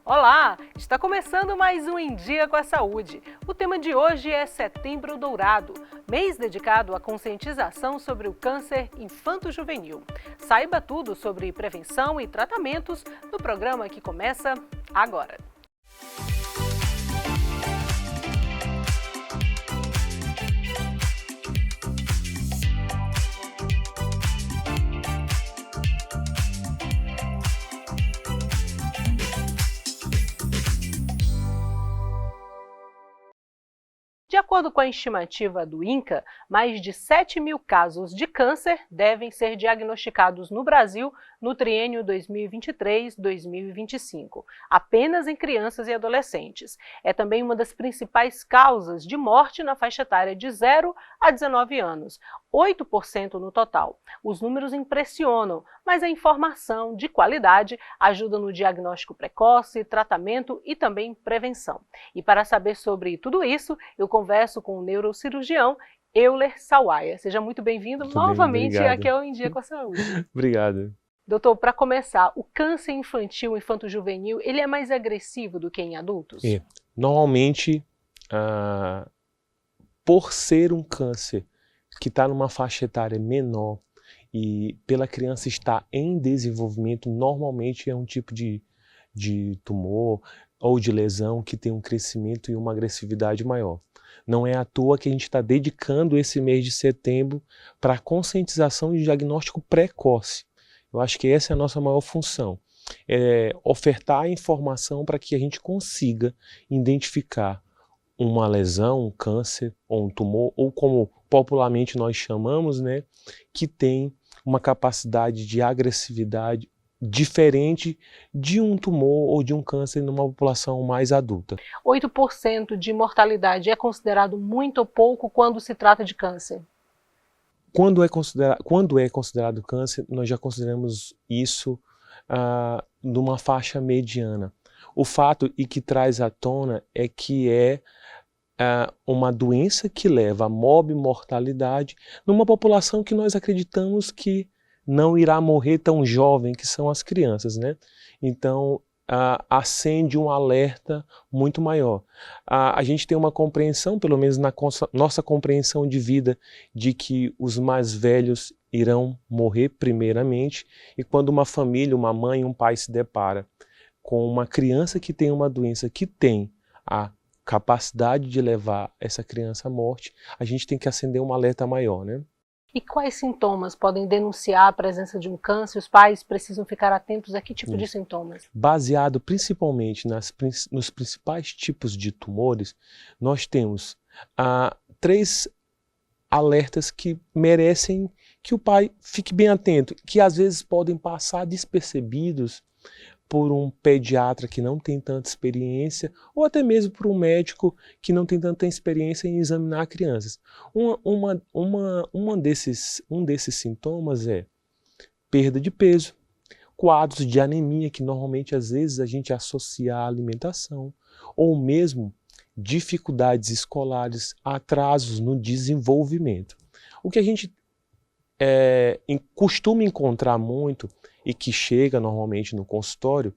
Olá! Está começando mais um Em Dia com a Saúde. O tema de hoje é Setembro Dourado, mês dedicado à conscientização sobre o câncer infanto-juvenil. Saiba tudo sobre prevenção e tratamentos no programa que começa agora. De acordo com a estimativa do INCA, mais de 7 mil casos de câncer devem ser diagnosticados no Brasil no triênio 2023-2025, apenas em crianças e adolescentes. É também uma das principais causas de morte na faixa etária de 0 a 19 anos, 8% no total. Os números impressionam, mas a informação de qualidade ajuda no diagnóstico precoce, tratamento e também prevenção. E para saber sobre tudo isso, eu converso com o neurocirurgião Euler Sawaia. Seja muito bem-vindo novamente aqui ao Em Dia com a Saúde. Obrigado. Doutor, para começar, o câncer infantil, infanto-juvenil, ele é mais agressivo do que em adultos? Normalmente, por ser um câncer que está numa faixa etária menor e pela criança estar em desenvolvimento, normalmente é um tipo de tumor ou de lesão que tem um crescimento e uma agressividade maior. Não é à toa que a gente está dedicando esse mês de setembro para a conscientização de diagnóstico precoce. Eu acho que essa é a nossa maior função, é ofertar informação para que a gente consiga identificar uma lesão, um câncer ou um tumor, ou como popularmente nós chamamos, né, que tem uma capacidade de agressividade diferente de um tumor ou de um câncer numa população mais adulta. 8% de mortalidade é considerado muito ou pouco quando se trata de câncer? Quando é considerado câncer, nós já consideramos isso numa faixa mediana. O fato e que traz à tona é que é uma doença que leva à morbimortalidade numa população que nós acreditamos que não irá morrer tão jovem, que são as crianças, né? Então, acende um alerta muito maior. A gente tem uma compreensão, pelo menos na nossa compreensão de vida, de que os mais velhos irão morrer primeiramente, e quando uma família, uma mãe, um pai se depara com uma criança que tem uma doença que tem a capacidade de levar essa criança à morte, a gente tem que acender um alerta maior, né? E quais sintomas podem denunciar a presença de um câncer? Os pais precisam ficar atentos a que tipo de sintomas? Baseado principalmente nos principais tipos de tumores, nós temos 3 alertas que merecem que o pai fique bem atento, que às vezes podem passar despercebidos por um pediatra que não tem tanta experiência, ou até mesmo por um médico que não tem tanta experiência em examinar crianças. Um desses sintomas é perda de peso, quadros de anemia, que normalmente às vezes a gente associa à alimentação, ou mesmo dificuldades escolares, atrasos no desenvolvimento. O que a gente costuma encontrar muito e que chega normalmente no consultório,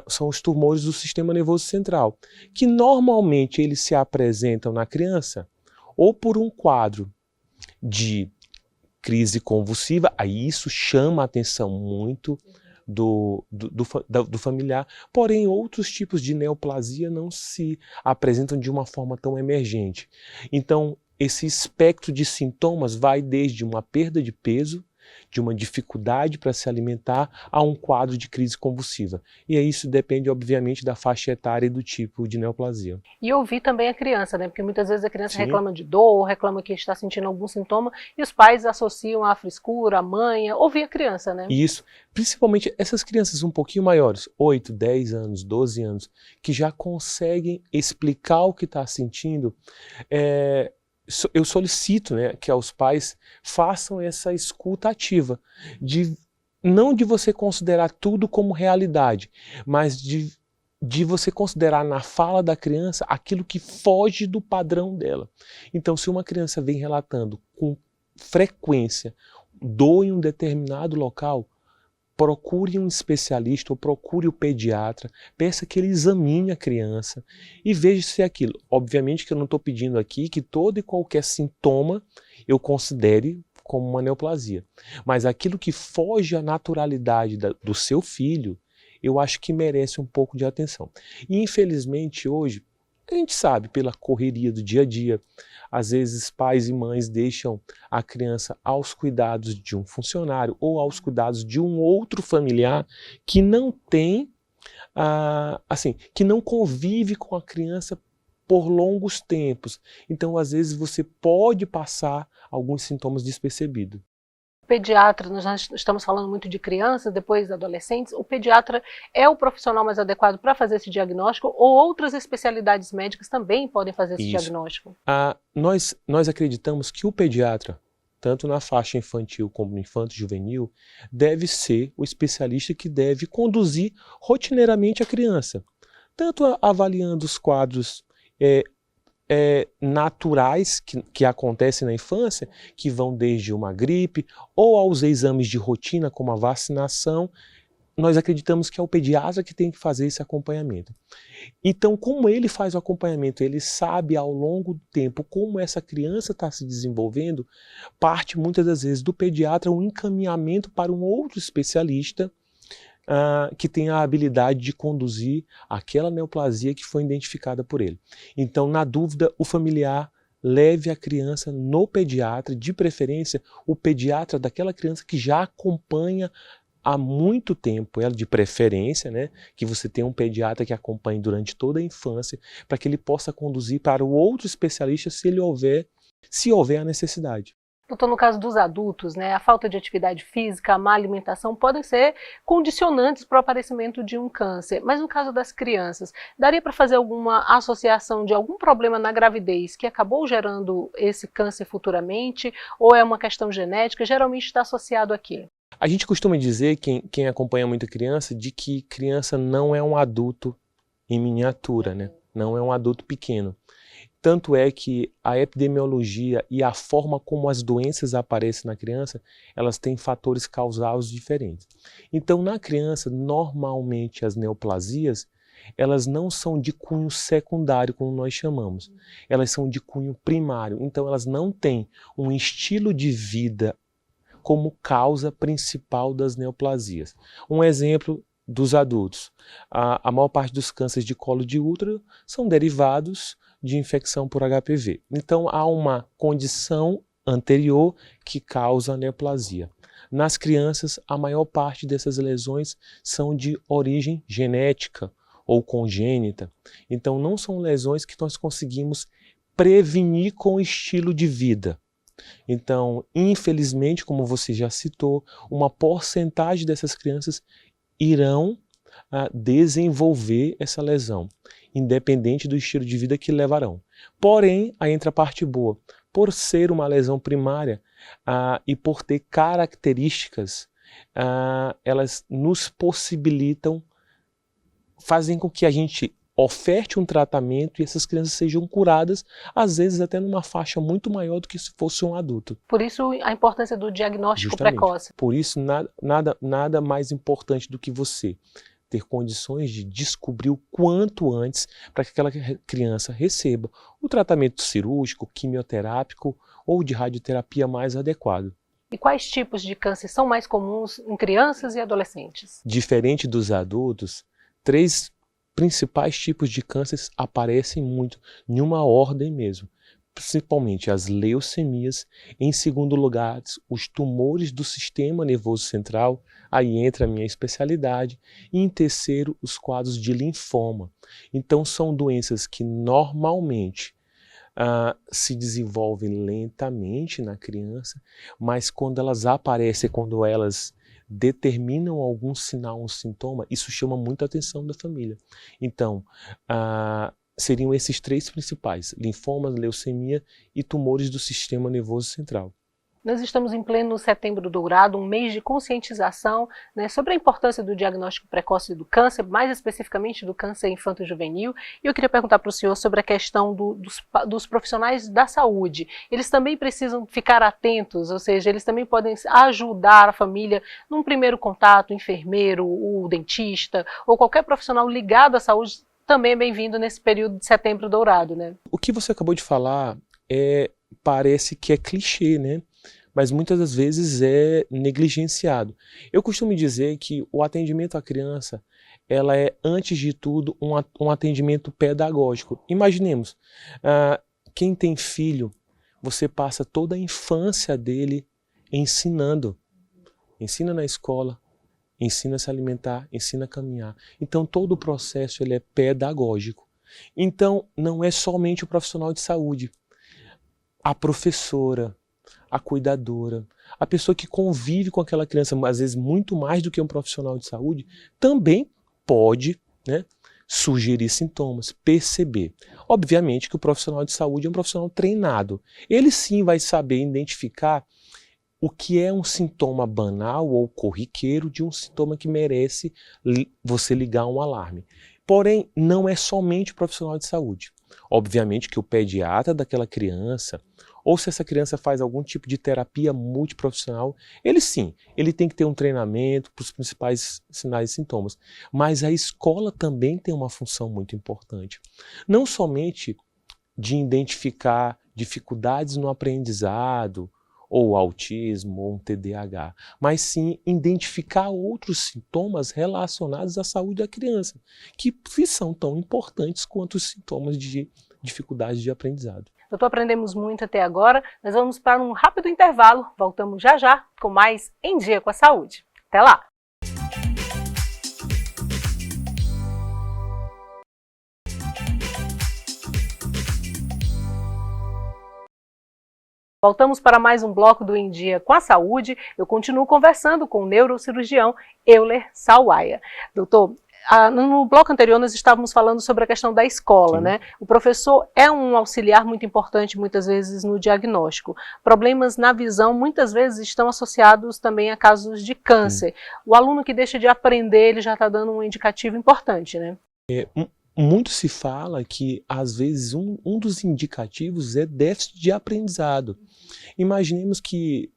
são os tumores do sistema nervoso central, que normalmente eles se apresentam na criança ou por um quadro de crise convulsiva, aí isso chama a atenção muito do familiar, porém outros tipos de neoplasia não se apresentam de uma forma tão emergente. Então, esse espectro de sintomas vai desde uma perda de peso, de uma dificuldade para se alimentar, a um quadro de crise convulsiva. E isso depende, obviamente, da faixa etária e do tipo de neoplasia. E ouvir também a criança, né? Porque muitas vezes a criança reclama de dor, ou reclama que está sentindo algum sintoma, e os pais associam a frescura, a manha, ouvir a criança, né? Isso, principalmente essas crianças um pouquinho maiores, 8, 10 anos, 12 anos, que já conseguem explicar o que está sentindo, eu solicito, né, que aos pais façam essa escuta ativa, não de você considerar tudo como realidade, mas de você considerar na fala da criança aquilo que foge do padrão dela. Então, se uma criança vem relatando com frequência dor em um determinado local, procure um especialista ou procure o pediatra, peça que ele examine a criança e veja se é aquilo. Obviamente que eu não estou pedindo aqui que todo e qualquer sintoma eu considere como uma neoplasia, mas aquilo que foge à naturalidade do seu filho, eu acho que merece um pouco de atenção. E infelizmente hoje, a gente sabe pela correria do dia a dia, às vezes pais e mães deixam a criança aos cuidados de um funcionário ou aos cuidados de um outro familiar que não tem, assim, que não convive com a criança por longos tempos. Então, às vezes, você pode passar alguns sintomas despercebidos. Pediatra, nós já estamos falando muito de crianças, depois adolescentes, o pediatra é o profissional mais adequado para fazer esse diagnóstico ou outras especialidades médicas também podem fazer esse diagnóstico? Nós acreditamos que o pediatra, tanto na faixa infantil como no infanto-juvenil, deve ser o especialista que deve conduzir rotineiramente a criança, tanto avaliando os quadros naturais que acontecem na infância, que vão desde uma gripe ou aos exames de rotina, como a vacinação. Nós acreditamos que é o pediatra que tem que fazer esse acompanhamento. Então, como ele faz o acompanhamento, ele sabe ao longo do tempo como essa criança está se desenvolvendo, parte muitas das vezes do pediatra um encaminhamento para um outro especialista que tem a habilidade de conduzir aquela neoplasia que foi identificada por ele. Então, na dúvida, o familiar leve a criança no pediatra, de preferência o pediatra daquela criança que já acompanha há muito tempo, ela de preferência, né, que você tenha um pediatra que acompanhe durante toda a infância, para que ele possa conduzir para o outro especialista se houver a necessidade. Doutor, no caso dos adultos, né, a falta de atividade física, a má alimentação podem ser condicionantes para o aparecimento de um câncer. Mas no caso das crianças, daria para fazer alguma associação de algum problema na gravidez que acabou gerando esse câncer futuramente? Ou é uma questão genética? Geralmente está associado a quê? A gente costuma dizer, quem acompanha muita criança, de que criança não é um adulto em miniatura, né? Não é um adulto pequeno. Tanto é que a epidemiologia e a forma como as doenças aparecem na criança, elas têm fatores causais diferentes. Então, na criança, normalmente as neoplasias, elas não são de cunho secundário, como nós chamamos. Elas são de cunho primário. Então, elas não têm um estilo de vida como causa principal das neoplasias. Um exemplo dos adultos. A maior parte dos cânceres de colo de útero são derivados de infecção por HPV. Então, há uma condição anterior que causa a neoplasia. Nas crianças, a maior parte dessas lesões são de origem genética ou congênita. Então, não são lesões que nós conseguimos prevenir com o estilo de vida. Então, infelizmente, como você já citou, uma porcentagem dessas crianças irão desenvolver essa lesão, independente do estilo de vida que levarão. Porém, aí entra a parte boa. Por ser uma lesão primária e por ter características, elas nos possibilitam, fazem com que a gente oferte um tratamento e essas crianças sejam curadas, às vezes até numa faixa muito maior do que se fosse um adulto. Por isso a importância do diagnóstico precoce. Por isso nada mais importante do que você ter condições de descobrir o quanto antes para que aquela criança receba o tratamento cirúrgico, quimioterápico ou de radioterapia mais adequado. E quais tipos de câncer são mais comuns em crianças e adolescentes? Diferente dos adultos, 3 principais tipos de cânceres aparecem muito, em uma ordem mesmo. Principalmente as leucemias, em segundo lugar, os tumores do sistema nervoso central, aí entra a minha especialidade, e em terceiro, os quadros de linfoma. Então são doenças que normalmente se desenvolvem lentamente na criança, mas quando elas aparecem, quando elas determinam algum sinal, um sintoma, isso chama muita atenção da família. Então, seriam esses 3 principais: linfoma, leucemia e tumores do sistema nervoso central. Nós estamos em pleno Setembro Dourado, um mês de conscientização, né, sobre a importância do diagnóstico precoce do câncer, mais especificamente do câncer infanto-juvenil. E eu queria perguntar para o senhor sobre a questão dos profissionais da saúde. Eles também precisam ficar atentos, ou seja, eles também podem ajudar a família num primeiro contato, o enfermeiro, o dentista ou qualquer profissional ligado à saúde também é bem-vindo nesse período de Setembro Dourado, né? O que você acabou de falar parece que é clichê, né? Mas muitas das vezes é negligenciado. Eu costumo dizer que o atendimento à criança, ela é, antes de tudo, um atendimento pedagógico. Imaginemos, quem tem filho, você passa toda a infância dele ensinando. Ensina na escola, ensina a se alimentar, ensina a caminhar. Então todo o processo ele é pedagógico. Então não é somente o profissional de saúde. A professora, a cuidadora, a pessoa que convive com aquela criança, às vezes muito mais do que um profissional de saúde, também pode, né, sugerir sintomas, perceber. Obviamente que o profissional de saúde é um profissional treinado. Ele sim vai saber identificar o que é um sintoma banal ou corriqueiro de um sintoma que merece você ligar um alarme. Porém, não é somente o profissional de saúde. Obviamente que o pediatra daquela criança, ou se essa criança faz algum tipo de terapia multiprofissional, ele tem que ter um treinamento para os principais sinais e sintomas. Mas a escola também tem uma função muito importante. Não somente de identificar dificuldades no aprendizado, ou autismo, ou um TDAH, mas sim identificar outros sintomas relacionados à saúde da criança, que são tão importantes quanto os sintomas de dificuldade de aprendizado. Doutor, aprendemos muito até agora, nós vamos para um rápido intervalo, voltamos já já com mais Em Dia com a Saúde. Até lá! Voltamos para mais um bloco do Em Dia com a Saúde. Eu continuo conversando com o neurocirurgião Euler Salwaia. Doutor, no bloco anterior nós estávamos falando sobre a questão da escola, né? O professor é um auxiliar muito importante muitas vezes no diagnóstico. Problemas na visão muitas vezes estão associados também a casos de câncer. O aluno que deixa de aprender, ele já está dando um indicativo importante, né? Muito se fala que, às vezes, um dos indicativos é déficit de aprendizado. Imaginemos que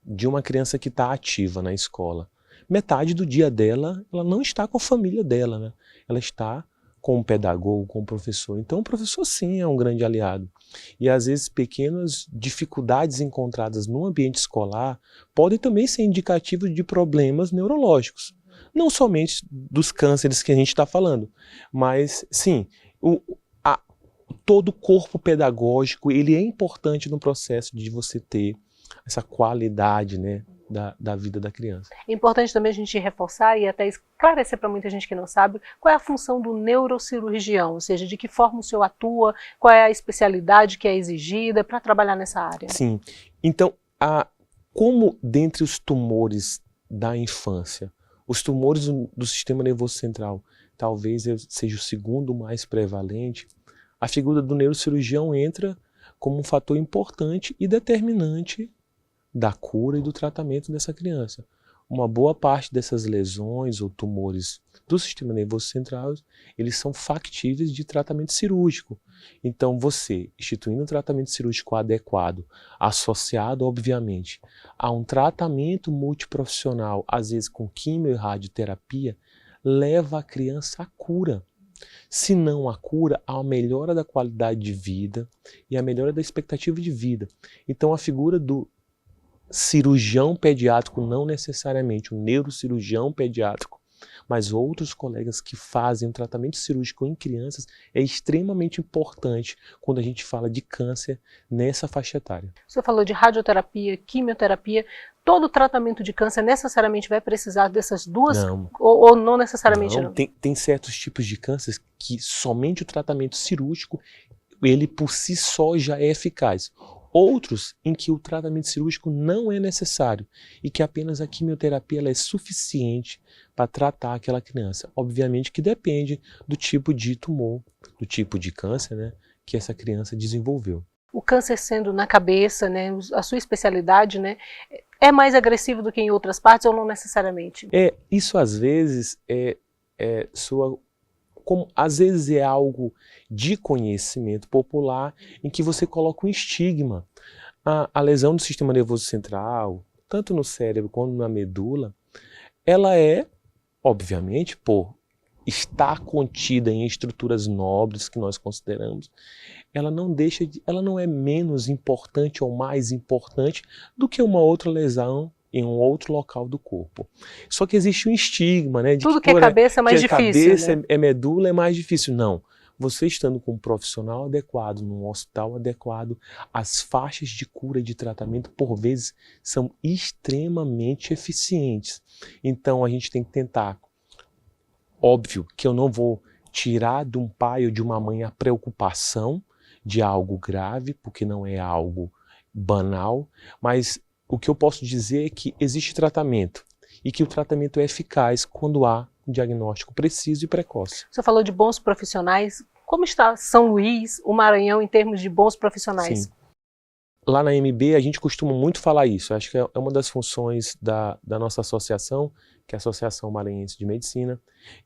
de uma criança que está ativa na escola, metade do dia dela, ela não está com a família dela, né? Ela está com o pedagogo, com o professor. Então o professor sim é um grande aliado. E às vezes pequenas dificuldades encontradas no ambiente escolar podem também ser indicativos de problemas neurológicos. Não somente dos cânceres que a gente está falando, mas sim, todo o corpo pedagógico ele é importante no processo de você ter essa qualidade, né, da vida da criança. É importante também a gente reforçar e até esclarecer para muita gente que não sabe qual é a função do neurocirurgião, ou seja, de que forma o senhor atua, qual é a especialidade que é exigida para trabalhar nessa área. Sim, então, como dentre os tumores da infância, os tumores do sistema nervoso central talvez seja o segundo mais prevalente, a figura do neurocirurgião entra como um fator importante e determinante da cura e do tratamento dessa criança. Uma boa parte dessas lesões ou tumores do sistema nervoso central, eles são factíveis de tratamento cirúrgico. Então você, instituindo um tratamento cirúrgico adequado, associado, obviamente, a um tratamento multiprofissional, às vezes com quimio e radioterapia, leva a criança à cura. Se não a cura, a melhora da qualidade de vida e a melhora da expectativa de vida. Então a figura do cirurgião pediátrico, não necessariamente um neurocirurgião pediátrico, mas outros colegas que fazem um tratamento cirúrgico em crianças, é extremamente importante quando a gente fala de câncer nessa faixa etária. Você falou de radioterapia, quimioterapia, todo tratamento de câncer necessariamente vai precisar dessas duas? Não. Ou não necessariamente? Não. Tem certos tipos de câncer que somente o tratamento cirúrgico, ele por si só já é eficaz. Outros em que o tratamento cirúrgico não é necessário e que apenas a quimioterapia ela é suficiente para tratar aquela criança. Obviamente que depende do tipo de tumor, do tipo de câncer, né, que essa criança desenvolveu. o câncer sendo na cabeça, né, a sua especialidade, né, é mais agressivo do que em outras partes ou não necessariamente? Isso às vezes às vezes é algo de conhecimento popular em que você coloca um estigma. A lesão do sistema nervoso central, tanto no cérebro quanto na medula, ela é, obviamente, por estar contida em estruturas nobres que nós consideramos, ela não é menos importante ou mais importante do que uma outra lesão em um outro local do corpo. Só que existe um estigma, né? De Tudo que é cabeça é mais difícil, cabeça né? é medula, é mais difícil. Não. Você estando com um profissional adequado, num hospital adequado, as faixas de cura e de tratamento, por vezes, são extremamente eficientes. Então, a gente tem que tentar. Óbvio que eu não vou tirar de um pai ou de uma mãe a preocupação de algo grave, porque não é algo banal, mas o que eu posso dizer é que existe tratamento e que o tratamento é eficaz quando há um diagnóstico preciso e precoce. Você falou de bons profissionais. Como está São Luís, o Maranhão, em termos de bons profissionais? Sim. Lá na MB a gente costuma muito falar isso. Acho que é uma das funções da nossa associação, que é a Associação Maranhense de Medicina,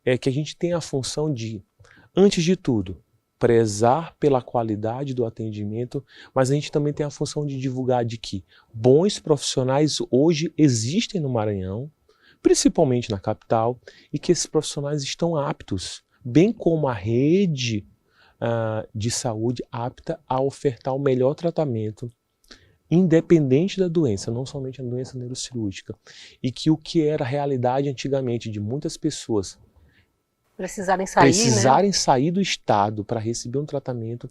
é que a gente tem a função de, antes de tudo, prezar pela qualidade do atendimento, mas a gente também tem a função de divulgar de que bons profissionais hoje existem no Maranhão, principalmente na capital, e que esses profissionais estão aptos, bem como a rede de saúde apta a ofertar o melhor tratamento, independente da doença, não somente a doença neurocirúrgica, e que o que era realidade antigamente de muitas pessoas precisarem sair do estado para receber um tratamento,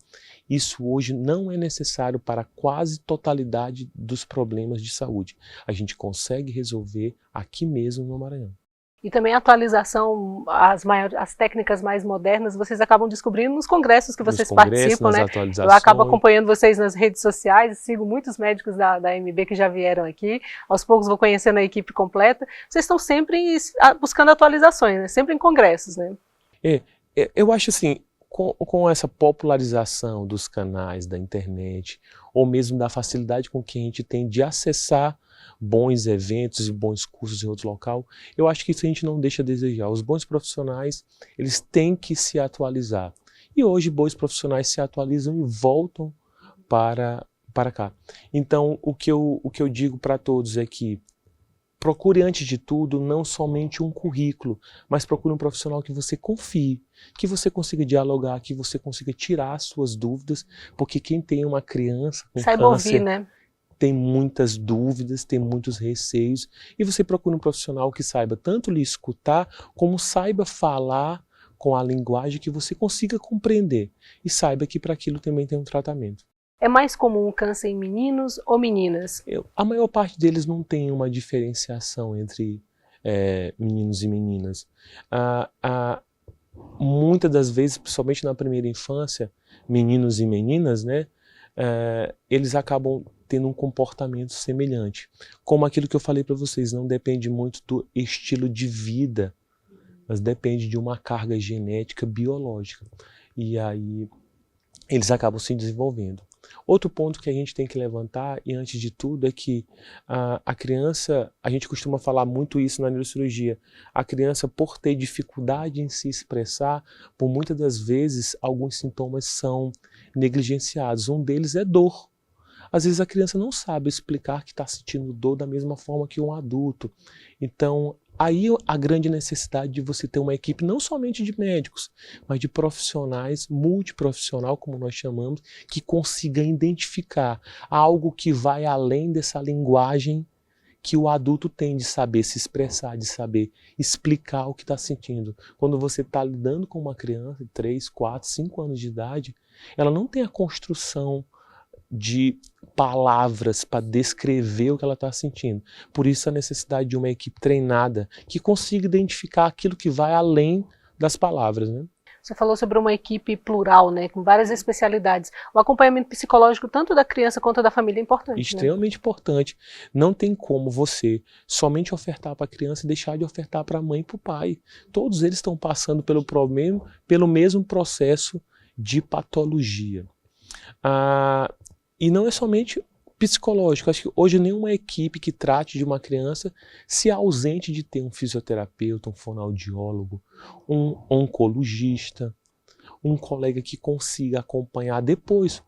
isso hoje não é necessário para quase totalidade dos problemas de saúde. A gente consegue resolver aqui mesmo no Maranhão. E também a atualização, as técnicas mais modernas, vocês acabam descobrindo nos congressos que vocês participam, né? Eu acabo acompanhando vocês nas redes sociais, sigo muitos médicos da MB que já vieram aqui, aos poucos vou conhecendo a equipe completa. Vocês estão sempre buscando atualizações, né? Sempre em congressos, né? Eu acho assim, com essa popularização dos canais, da internet, ou mesmo da facilidade com que a gente tem de acessar bons eventos e bons cursos em outro local, eu acho que isso a gente não deixa a desejar. Os bons profissionais, eles têm que se atualizar. E hoje, bons profissionais se atualizam e voltam para cá. Então, o que eu digo para todos é que procure, antes de tudo, não somente um currículo, mas procure um profissional que você confie, que você consiga dialogar, que você consiga tirar as suas dúvidas, porque quem tem uma criança com Saiba câncer ouvir, né? Tem muitas dúvidas, tem muitos receios, e você procura um profissional que saiba tanto lhe escutar, como saiba falar com a linguagem que você consiga compreender, e saiba que para aquilo também tem um tratamento. É mais comum o câncer em meninos ou meninas? A maior parte deles não tem uma diferenciação entre meninos e meninas. Muitas das vezes, principalmente na primeira infância, meninos e meninas, né, eles acabam tendo um comportamento semelhante. Como aquilo que eu falei para vocês, não depende muito do estilo de vida, mas depende de uma carga genética biológica. E aí eles acabam se desenvolvendo. Outro ponto que a gente tem que levantar, e antes de tudo, é que a criança, a gente costuma falar muito isso na neurocirurgia, a criança, por ter dificuldade em se expressar, por muitas das vezes, alguns sintomas são negligenciados. Um deles é dor. Às vezes a criança não sabe explicar que está sentindo dor da mesma forma que um adulto. Então, aí a grande necessidade de você ter uma equipe não somente de médicos, mas de profissionais, multiprofissional, como nós chamamos, que consiga identificar algo que vai além dessa linguagem que o adulto tem de saber se expressar, de saber explicar o que está sentindo. Quando você está lidando com uma criança de 3, 4, 5 anos de idade, ela não tem a construção de palavras para descrever o que ela está sentindo. Por isso a necessidade de uma equipe treinada que consiga identificar aquilo que vai além das palavras, né? Você falou sobre uma equipe plural, né, com várias especialidades. O acompanhamento psicológico, tanto da criança quanto da família, é importante. Extremamente importante. Não tem como você somente ofertar para a criança e deixar de ofertar para a mãe e para o pai. Todos eles estão passando pelo mesmo processo de patologia. E não é somente psicológico. Acho que hoje nenhuma equipe que trate de uma criança se ausente de ter um fisioterapeuta, um fonoaudiólogo, um oncologista, um colega que consiga acompanhar depois,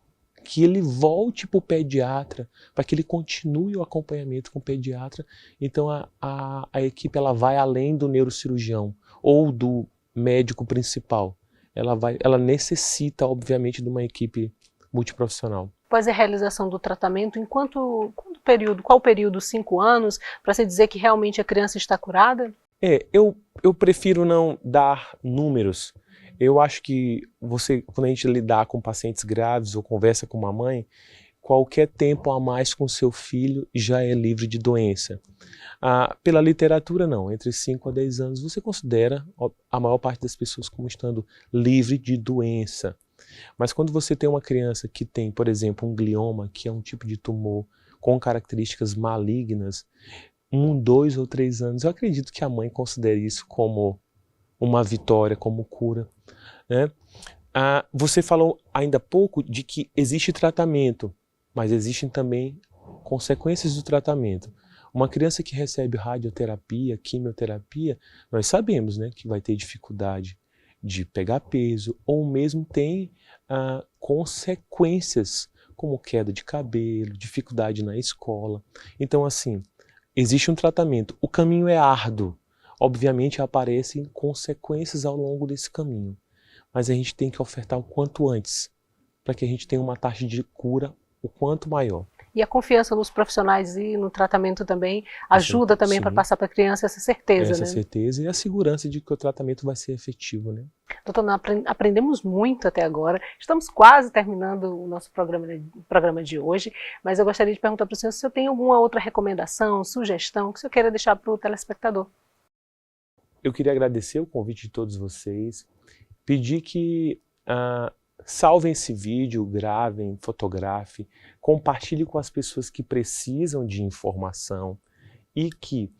que ele volte para o pediatra, para que ele continue o acompanhamento com o pediatra. Então a equipe ela vai além do neurocirurgião ou do médico principal. Ela necessita, obviamente, de uma equipe multiprofissional. Após a realização do tratamento, qual período? 5 anos, para se dizer que realmente a criança está curada? Eu prefiro não dar números. Eu acho que quando a gente lidar com pacientes graves ou conversa com uma mãe, qualquer tempo a mais com seu filho já é livre de doença. Pela literatura, não. Entre 5 a 10 anos, você considera a maior parte das pessoas como estando livre de doença. Mas quando você tem uma criança que tem, por exemplo, um glioma, que é um tipo de tumor com características malignas, 1, 2 ou 3 anos, eu acredito que a mãe considere isso como uma vitória, como cura, né? Você falou ainda há pouco de que existe tratamento, mas existem também consequências do tratamento. Uma criança que recebe radioterapia, quimioterapia, nós sabemos, né, que vai ter dificuldade de pegar peso, ou mesmo tem consequências como queda de cabelo, dificuldade na escola. Então, assim, existe um tratamento. O caminho é árduo. Obviamente aparecem consequências ao longo desse caminho, mas a gente tem que ofertar o quanto antes, para que a gente tenha uma taxa de cura o quanto maior. E a confiança nos profissionais e no tratamento também ajuda também para passar para a criança essa certeza, essa certeza e a segurança de que o tratamento vai ser efetivo, né? Doutor, aprendemos muito até agora. Estamos quase terminando o nosso programa de hoje, mas eu gostaria de perguntar para o senhor se o senhor tem alguma outra recomendação, sugestão que o senhor queira deixar para o telespectador. Eu queria agradecer o convite de todos vocês, pedir que salvem esse vídeo, gravem, fotografem, compartilhem com as pessoas que precisam de informação e que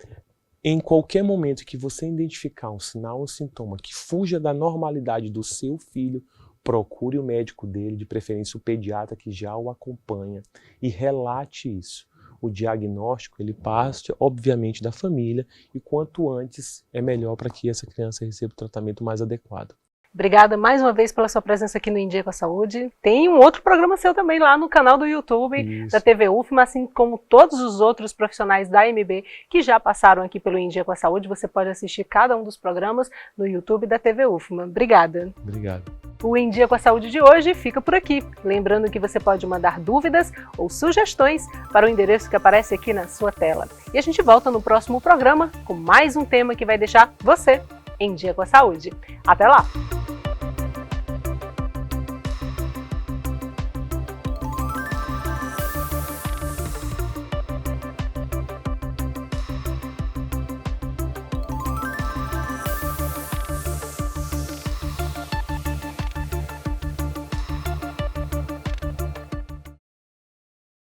em qualquer momento que você identificar um sinal ou sintoma que fuja da normalidade do seu filho, procure o médico dele, de preferência o pediatra que já o acompanha, e relate isso. O diagnóstico ele parte, obviamente, da família, e quanto antes é melhor para que essa criança receba o tratamento mais adequado. Obrigada mais uma vez pela sua presença aqui no Em Dia com a Saúde. Tem um outro programa seu também lá no canal do YouTube da TV UFMA, assim como todos os outros profissionais da AMB que já passaram aqui pelo Em Dia com a Saúde. Você pode assistir cada um dos programas no YouTube da TV UFMA. Obrigada. Obrigado. O Em Dia com a Saúde de hoje fica por aqui. Lembrando que você pode mandar dúvidas ou sugestões para o endereço que aparece aqui na sua tela. E a gente volta no próximo programa com mais um tema que vai deixar você em dia com a saúde. Até lá!